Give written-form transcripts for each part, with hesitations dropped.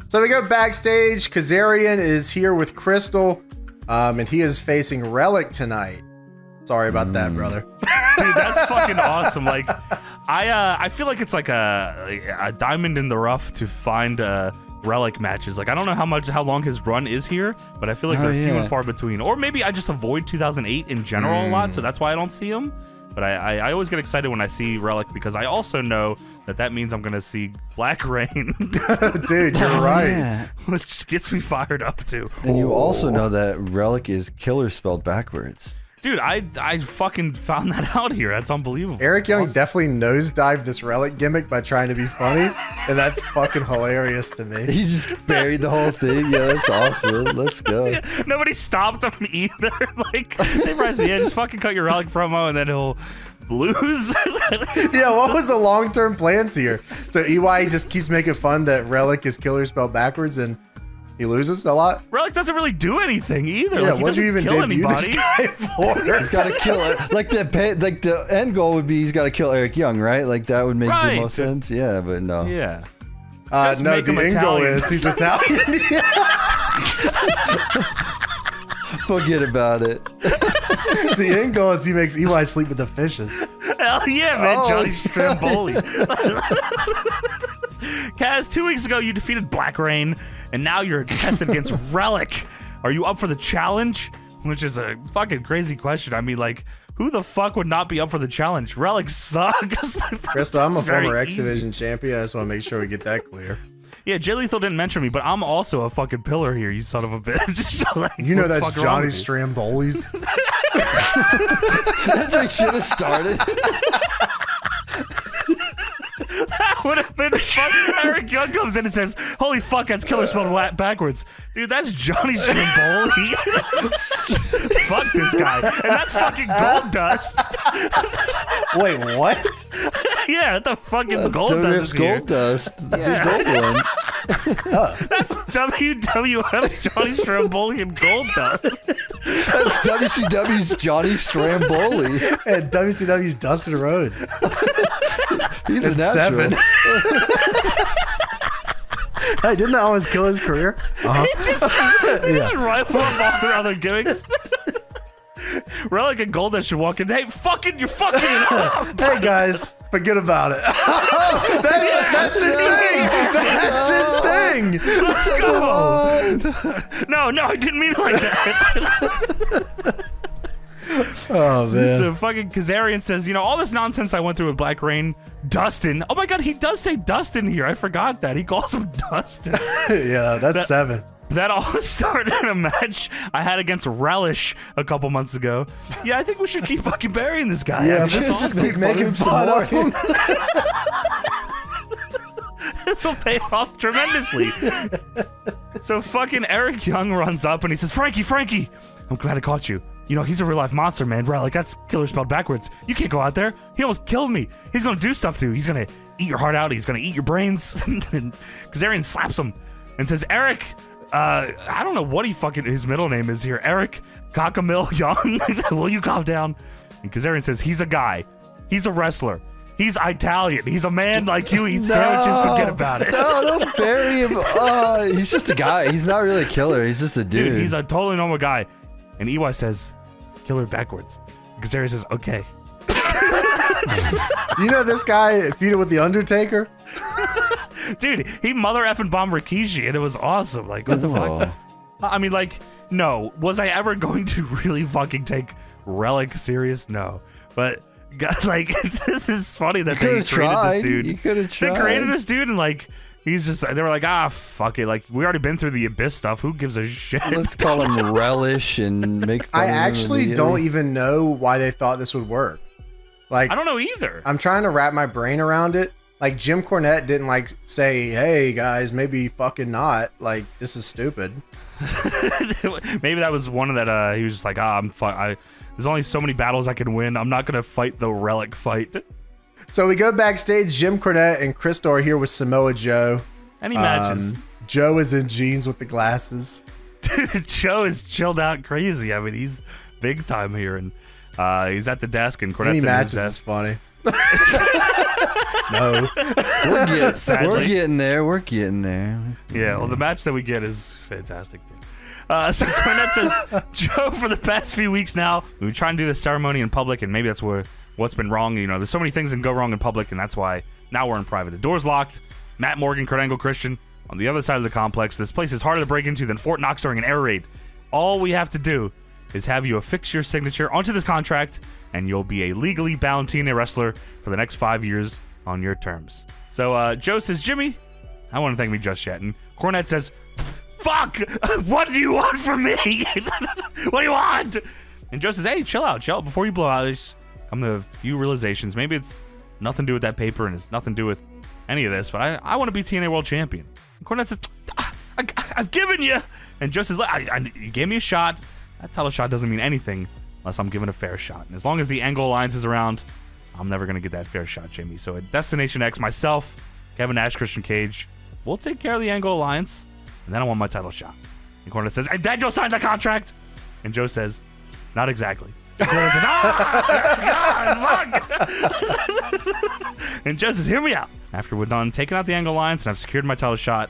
So we go backstage. Kazarian is here with Crystal, and he is facing Relic tonight. Sorry about that, brother. Dude, that's fucking awesome. Like, I feel like it's like a diamond in the rough to find Relic matches. Like, I don't know how long his run is here, but I feel like they're few and far between. Or maybe I just avoid 2008 in general a lot, so that's why I don't see him. But I always get excited when I see Relic because I also know that means I'm gonna see Black Rain. Dude, you're right. Which gets me fired up too. And you also know that Relic is killer spelled backwards. Dude, I fucking found that out here. That's unbelievable. Eric Young definitely nosedived this Relic gimmick by trying to be funny, and that's fucking hilarious to me. He just buried the whole thing. Yeah, that's awesome. Let's go. Yeah, nobody stopped him either. Like, they probably said, just fucking cut your Relic promo and then he'll lose. Yeah, what was the long-term plans here? So EY just keeps making fun that Relic is killer spelled backwards and he loses a lot? Relic doesn't really do anything either. Yeah, like, what do you even kill debut anybody. this guy for? He's got to kill it. Like the end goal would be he's got to kill Eric Young, right? Like that would make the most sense. Yeah, but no. Yeah. No, the end goal is he's Italian. Forget about it. The end goal is he makes EY sleep with the fishes. Hell yeah, man. Johnny Stamboli. Kaz, 2 weeks ago you defeated Black Rain, and now you're tested against Relic. Are you up for the challenge? Which is a fucking crazy question. I mean, like, who the fuck would not be up for the challenge? Relic sucks. Crystal, I'm a former X Division champion. I just want to make sure we get that clear. Yeah, Jay Lethal didn't mention me, but I'm also a fucking pillar here, you son of a bitch. Like, you know that's Johnny Stramboli's. That's what should have started. That would have been fun. Eric Young comes in and says, holy fuck, that's killer spelled backwards. Dude, that's Johnny Stamboli. Fuck this guy. And that's fucking Gold Dust. Wait, what? Yeah, the fucking That's Gold Dust is here. Gold Dust. Yeah. The gold one. That's WWF's Johnny Stamboli and Gold Dust. That's WCW's Johnny Stramboli. And WCW's Dustin Rhodes. He's a natural. 7. Hey, didn't that almost kill his career? He just rifle up all their other gimmicks. Relic and Goldust should walk in. Hey, you're fucking it up. Hey guys, forget about it. That's his thing. That's his thing. Let's go. No, I didn't mean it like that. Oh man. So fucking Kazarian says, all this nonsense I went through with Black Rain, Dustin. Oh my god, he does say Dustin here. I forgot that. He calls him Dustin. Yeah, that's 7. That all started in a match I had against Relic a couple months ago. Yeah, I think we should keep fucking burying this guy. Yeah, just keep making fun of him. This will pay off tremendously. So fucking Eric Young runs up and he says, Frankie, I'm glad I caught you. He's a real life monster, man. Relic, that's killer spelled backwards. You can't go out there. He almost killed me. He's gonna do stuff to you. He's gonna eat your heart out. He's gonna eat your brains. And Kazarian slaps him and says, Eric, I don't know what his middle name is here. Eric Cockamil Young. Will you calm down? And Kazarian says, he's a guy. He's a wrestler. He's Italian. He's a man like you. Eats sandwiches. Forget about it. No, don't bury him. He's just a guy. He's not really a killer. He's just a dude. Dude, he's a totally normal guy. And EY says, killer backwards. Kazarian says, okay. This guy feuded with The Undertaker? Dude, he mother effing bombed Rikishi and it was awesome. Like, what the fuck? I mean, like, no. Was I ever going to really fucking take Relic serious? No. But, like, this is funny that they created this dude. You could have tried. They created this dude and, like, he's just, they were like, fuck it. Like, we already been through the Abyss stuff. Who gives a shit? Let's call him Relish and make fun I of him actually don't even know why they thought this would work. Like, I don't know either. I'm trying to wrap my brain around it. Like, Jim Cornette didn't, like, say, hey, guys, maybe fucking not. Like, this is stupid. Maybe that was one of that, he was just like, there's only so many battles I can win. I'm not going to fight the Relic fight. So we go backstage. Jim Cornette and Crystal are here with Samoa Joe. Any matches? Joe is in jeans with the glasses. Dude, Joe is chilled out crazy. I mean, he's big time here. And he's at the desk and Cornette's Any in his matches desk. is funny. No. We're getting there. We're getting there. Yeah, well, the match that we get is fantastic, too. So Cornette says, Joe, for the past few weeks now, we've been trying to do this ceremony in public, and maybe that's what's been wrong. You know, there's so many things that can go wrong in public, and that's why now we're in private. The door's locked. Matt Morgan, Kurt Angle, Christian on the other side of the complex. This place is harder to break into than Fort Knox during an air raid. All we have to do is have you affix your signature onto this contract, and you'll be a legally bound TNA wrestler for the next 5 years on your terms. So Joe says, Jimmy, I want to thank me just yet. And Cornette says, fuck! What do you want from me? What do you want? And Joe says, hey, chill out. Before you blow out, there's come to a few realizations. Maybe it's nothing to do with that paper and it's nothing to do with any of this, but I want to be TNA World Champion. And Cornette says, I've given you. And Joe says, you gave me a shot. That title shot doesn't mean anything unless I'm given a fair shot. And as long as the Angle Alliance is around, I'm never going to get that fair shot, Jimmy. So at Destination X, myself, Kevin Nash, Christian Cage, we'll take care of the Angle Alliance. And then I want my title shot. And Cornette says, and then Joe signs the contract. And Joe says, not exactly. And Cornette says, fuck. And Joe says, hear me out. After we're done taking out the Angle Alliance and I've secured my title shot,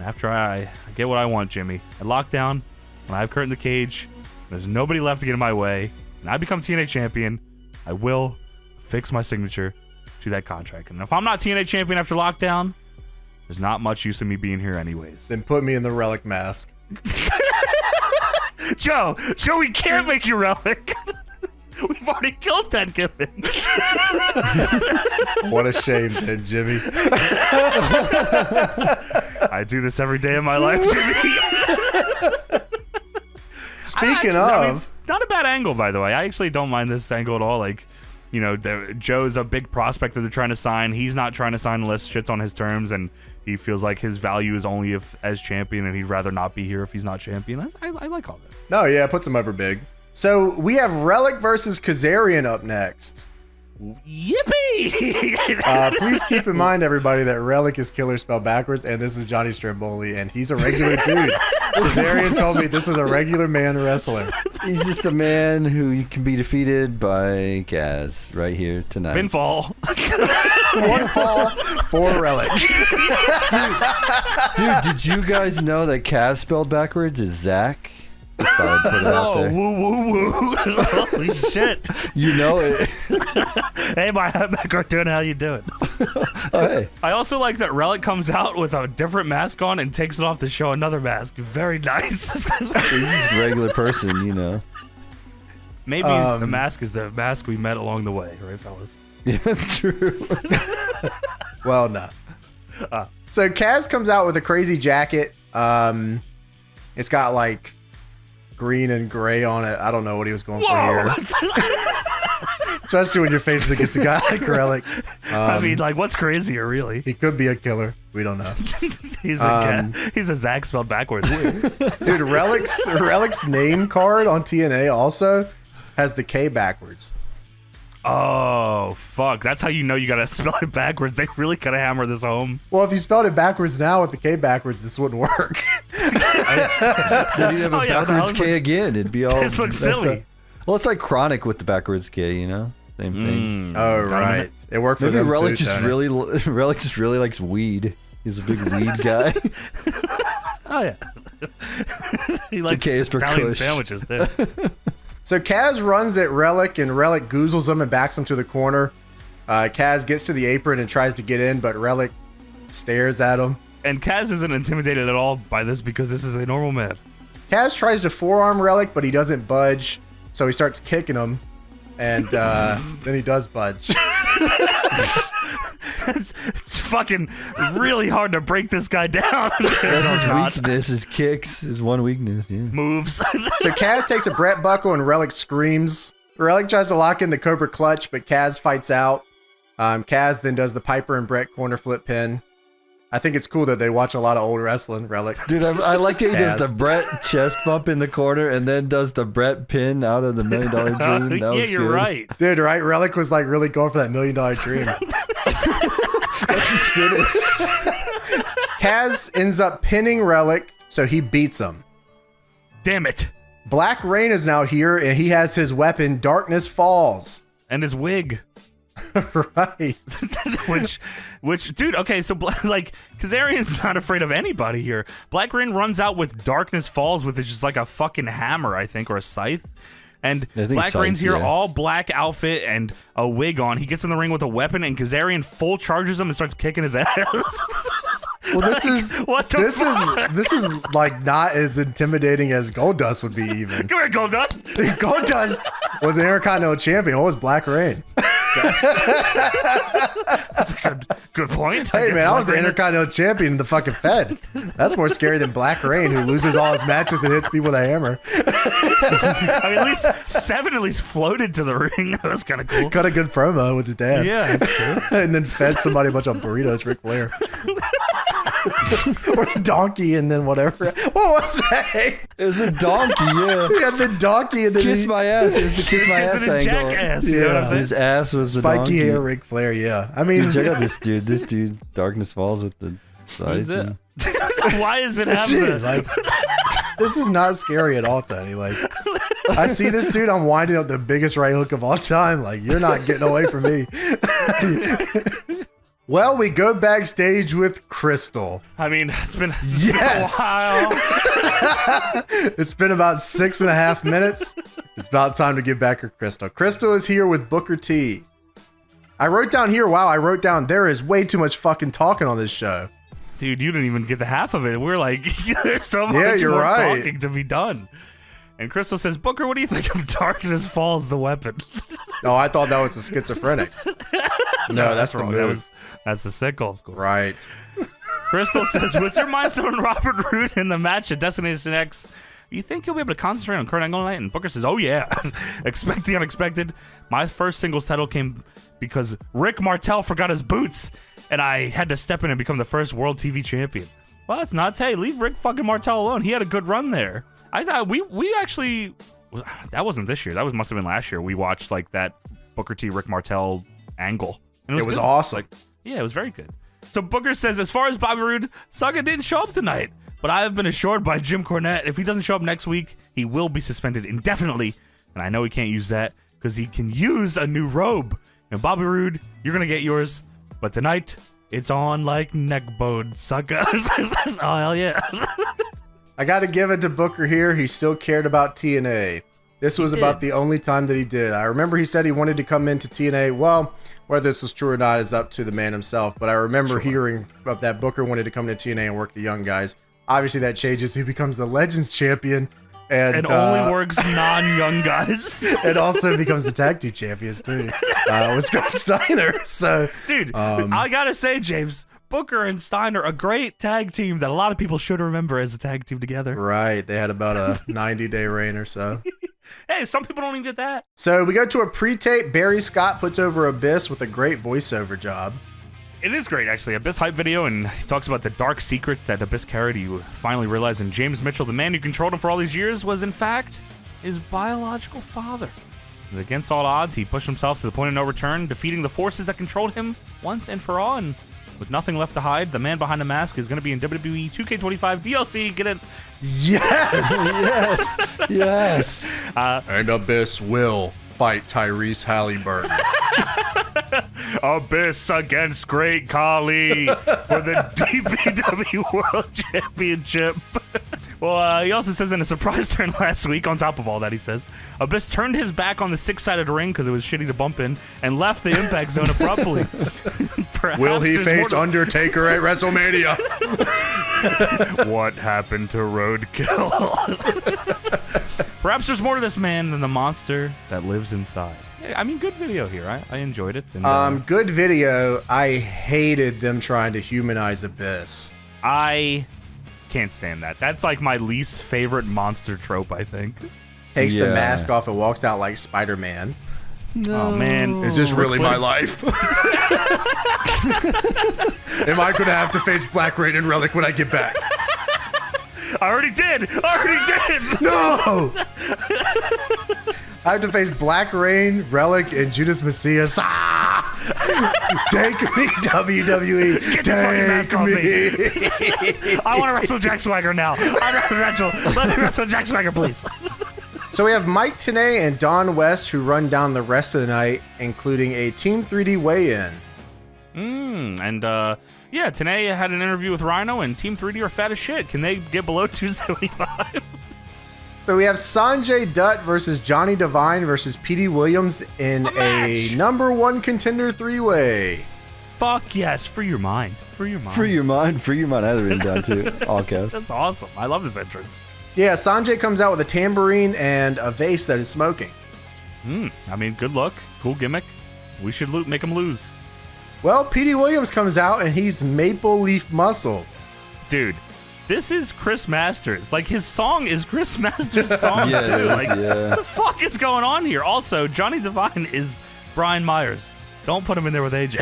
after I get what I want, Jimmy, at Lockdown, when I have Kurt in the cage, there's nobody left to get in my way, and I become TNA champion, I will fix my signature to that contract. And if I'm not TNA champion after Lockdown, there's not much use in me being here anyways. Then put me in the Relic mask. Joe, we can't make you Relic. We've already killed that gimmick. What a shame, then, Jimmy. I do this every day of my life, Jimmy. Speaking I mean, not a bad angle, by the way. I actually don't mind this angle at all. Like, you know, Joe's a big prospect that they're trying to sign. He's not trying to sign unless shit's on his terms, and he feels like his value is only as champion, and he'd rather not be here if he's not champion. I like all this. No, yeah, it puts him over big. So we have Relic versus Kazarian up next. Yippee! Please keep in mind, everybody, that Relic is killer spelled backwards, and this is Johnny Stamboli, and he's a regular dude. Kazarian told me this is a regular man wrestler. He's just a man who can be defeated by Kaz right here tonight. Pinfall. One fall for Relic. Dude, did you guys know that Kaz spelled backwards is Zach? Just thought I'd put it out there. Woo. Holy shit. You know it. Hey, my cartoon, how you doing? Oh, hey. I also like that Relic comes out with a different mask on and takes it off to show another mask. Very nice. He's just a regular person, you know. Maybe the mask is the mask we met along the way, right, fellas? Yeah, true. Well, no. So Kaz comes out with a crazy jacket. It's got like green and gray on it. I don't know what he was going for here. Especially when your face against a guy like Relic. I mean, like, what's crazier, really? He could be a killer. We don't know. He's a Zach spelled backwards. Dude, Relic's name card on TNA also has the K backwards. Oh, fuck. That's how you know you gotta spell it backwards. They really gotta hammer this home. Well, if you spelled it backwards now with the K backwards, this wouldn't work. Then you'd have a backwards K again. It'd be all. This looks silly. Well, it's like Chronic with the backwards K, you know? Same thing. Oh, right. It worked for Maybe them Relic too, Relic just really likes weed. He's a big weed guy. Oh, yeah. He likes K is for Italian Kush. sandwiches, too. So Kaz runs at Relic, and Relic goozles him and backs him to the corner. Kaz gets to the apron and tries to get in, but Relic stares at him. And Kaz isn't intimidated at all by this because this is a normal man. Kaz tries to forearm Relic, but he doesn't budge, so he starts kicking him, and then he does budge. It's fucking really hard to break this guy down. That's his weakness. His kicks. His one weakness. Yeah. Moves. So Kaz takes a Brett buckle and Relic screams. Relic tries to lock in the Cobra clutch, but Kaz fights out. Kaz then does the Piper and Brett corner flip pin. I think it's cool that they watch a lot of old wrestling, Relic. Dude, I like that he Kaz. does the Brett chest bump in the corner and then does the Brett pin out of the $1 Million Dream. That yeah, was you're good. right. Dude, right? Relic was like really going for that $1 Million Dream. That's his finish. Kaz ends up pinning Relic, so he beats him. Damn it. Black Rain is now here, and he has his weapon, Darkness Falls. And his wig. Right. which, dude, okay, so, like, Kazarian's not afraid of anybody here. Black Rain runs out with Darkness Falls, with just like a fucking hammer, I think, or a scythe. And Black Rain's here, all black outfit and a wig on. He gets in the ring with a weapon, and Kazarian full charges him and starts kicking his ass. Well, like, this is like not as intimidating as Goldust would be even. Come here, Goldust. Dude, Goldust was an Intercontinental Champion. What was Black Rain? That's a good point. Hey, man, I was the Intercontinental Champion in the fucking Fed. That's more scary than Black Rain, who loses all his matches and hits people with a hammer. I mean, at least Seven floated to the ring. That was kind of cool. Cut a good promo with his dad. Yeah, that's true. And then fed somebody a bunch of burritos, Ric Flair. Or a donkey, and then whatever. What was that? It was a donkey, yeah. He had the donkey, and then kiss my ass. It was the kiss my ass angle. Jackass, yeah, you know what I'm saying? His ass was the donkey. Spiky hair, Ric Flair. Yeah, I mean, dude, check out this dude. This dude, Darkness Falls with the. Who's that? Why is it happening? Like, this is not scary at all, Tony. Like, I see this dude, I'm winding up the biggest right hook of all time. Like, you're not getting away from me. Well, we go backstage with Crystal. I mean, it's been a while. It's been about 6.5 minutes. It's about time to get back to Crystal. Crystal is here with Booker T. I wrote down here, there is way too much fucking talking on this show. Dude, you didn't even get the half of it. We're like, there's so much more talking to be done. And Crystal says, Booker, what do you think of Darkness Falls, the weapon? No, I thought that was the schizophrenic. No, that's the move. That's the sickle, of course. Right. Crystal says, what's your mindset on Robert Roode in the match at Destination X? You think you'll be able to concentrate on Kurt Angle tonight? And Booker says, oh yeah, expect the unexpected. My first singles title came because Rick Martel forgot his boots, and I had to step in and become the first world TV champion. Well, that's nuts. Hey, leave Rick fucking Martel alone. He had a good run there. I thought we actually, that wasn't this year. That must have been last year. We watched like that Booker T Rick Martel angle. And it was awesome. Like, yeah, it was very good. So Booker says, as far as Bobby Roode, Saga didn't show up tonight, but I have been assured by Jim Cornette if he doesn't show up next week, he will be suspended indefinitely. And I know he can't use that because he can use a new robe. And Bobby Roode, you're going to get yours. But tonight, it's on like neck bone, Saga. Oh, hell yeah. I got to give it to Booker here. He still cared about TNA. This was about the only time that he did. I remember he said he wanted to come into TNA. Well, whether this was true or not is up to the man himself. But I remember hearing of that Booker wanted to come into TNA and work the young guys. Obviously, that changes. He becomes the Legends champion. And only works non-young guys. And also becomes the tag team champions, too. With Scott Steiner. So, dude, I got to say, James, Booker and Steiner, a great tag team that a lot of people should remember as a tag team together. Right. They had about a 90-day reign or so. Hey, some people don't even get that. So we go to a pre-tape. Barry Scott puts over Abyss with a great voiceover job. It is great, actually. Abyss hype video, and he talks about the dark secret that Abyss carried. He finally realizing James Mitchell, the man who controlled him for all these years, was in fact his biological father. And against all odds, he pushed himself to the point of no return, defeating the forces that controlled him once and for all. And with nothing left to hide, the man behind the mask is going to be in WWE 2K25 DLC. Get it? Yes! Yes! And Abyss will fight Tyrese Halliburton. Abyss against Great Khali for the DPW World Championship. Well, he also says in a surprise turn last week, on top of all that, he says, Abyss turned his back on the six-sided ring because it was shitty to bump in and left the impact zone abruptly. Will he face Undertaker at WrestleMania? What happened to Roadkill? Perhaps there's more to this man than the monster that lives inside. I mean, good video here. I enjoyed it. And, good video. I hated them trying to humanize Abyss. I can't stand that. That's like my least favorite monster trope, I think. Takes the mask off and walks out like Spider-Man. No. Oh, man. Is this really my life? Am I going to have to face Black Rain and Relic when I get back? I already did. No! I have to face Black Rain, Relic, and Judas Messias. Ah! Take me, WWE. Get Take me. I want to wrestle Jack Swagger now. Let me wrestle Jack Swagger, please. So we have Mike Tenay and Don West who run down the rest of the night, including a Team 3D weigh-in. Yeah, Tenay had an interview with Rhino, and Team 3D are fat as shit. Can they get below 275? So we have Sanjay Dutt versus Johnny Devine versus Petey Williams in a #1 contender 3-way. Fuck yes, free your mind. Free your mind. Free your mind. Free your mind. I had it written down too. All caps. That's awesome. I love this entrance. Yeah, Sanjay comes out with a tambourine and a vase that is smoking. I mean, good luck. Cool gimmick. We should make him lose. Well, Petey Williams comes out and he's Maple Leaf Muscle. Dude, this is Chris Masters. Like, his song is Chris Masters' song, Yeah, too. it is, Like, yeah. what the fuck is going on here? Also, Johnny Devine is Brian Myers. Don't put him in there with AJ.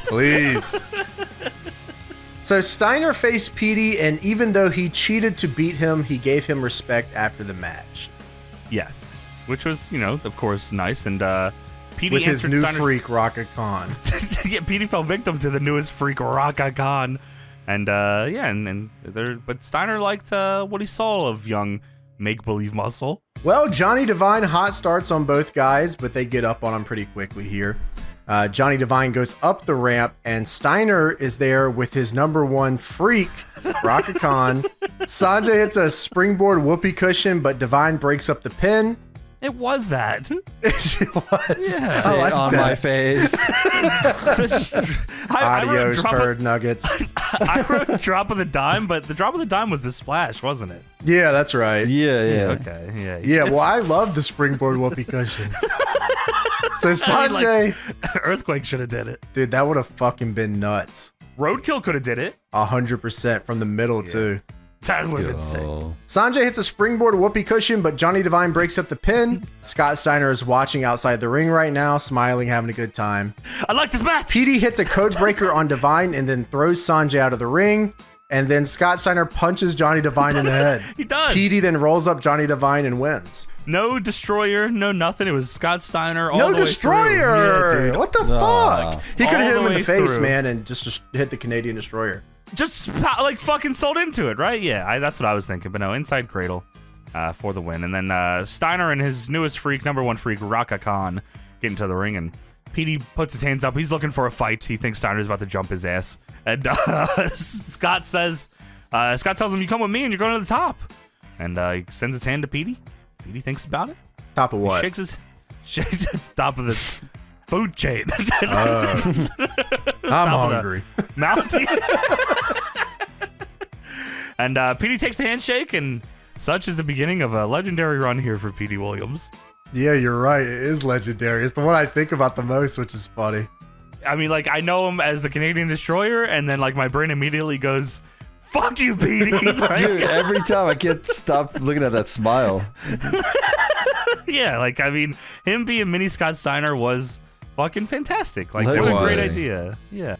Please. So Steiner faced Petey, and even though he cheated to beat him, he gave him respect after the match. Yes. Which was, of course, nice. And Petey with his new Steiner's freak, Raka Khan. Yeah, Petey fell victim to the newest freak, Raka Khan. And but Steiner liked what he saw of young make-believe muscle. Well, Johnny Devine hot starts on both guys, but they get up on him pretty quickly here. Johnny Devine goes up the ramp, and Steiner is there with his #1 freak, Raka Khan. Sanjay hits a springboard whoopee cushion, but Devine breaks up the pin. It was that. It was. Yeah. Sit on my face. Adios, turd nuggets. I wrote drop of the dime, but the drop of the dime was the splash, wasn't it? Yeah, that's right. Yeah. Okay. Yeah. Yeah, well, I love the springboard whoopee cushion. So Sanjay, Earthquake should have did it. dude, that would have fucking been nuts. Roadkill could have did it. 100% from the middle too. That would have been sick. Sanjay hits a springboard whoopee cushion, but Johnny Devine breaks up the pin. Scott Steiner is watching outside the ring right now, smiling, having a good time. I like this match. Petey hits a code breaker on Devine and then throws Sanjay out of the ring. And then Scott Steiner punches Johnny Devine in the head. He does. Petey then rolls up Johnny Devine and wins. No destroyer, no nothing. It was Scott Steiner all No the way destroyer! through. Yeah, dude. What the fuck? He could have hit him in the face, through. man, and just hit the Canadian destroyer. Just like fucking sold into it, right? Yeah, that's what I was thinking. But no, inside cradle for the win. And then Steiner and his newest freak, #1 freak, Raka Khan, get into the ring. And Petey puts his hands up. He's looking for a fight. He thinks Steiner's about to jump his ass. And Scott tells him, you come with me and you're going to the top. And he sends his hand to Petey. Petey thinks about it. Top of what? He shakes at the top of the food chain. I'm hungry. Mountain. And Petey takes the handshake, and such is the beginning of a legendary run here for Petey Williams. Yeah, you're right. It is legendary. It's the one I think about the most, which is funny. I mean, like, I know him as the Canadian Destroyer, and then, like, my brain immediately goes, fuck you, Petey. Right? Dude, every time I can't stop looking at that smile. Yeah, like, I mean, him being Mini Scott Steiner was fucking fantastic. Like, It that was a great was. idea. Yeah.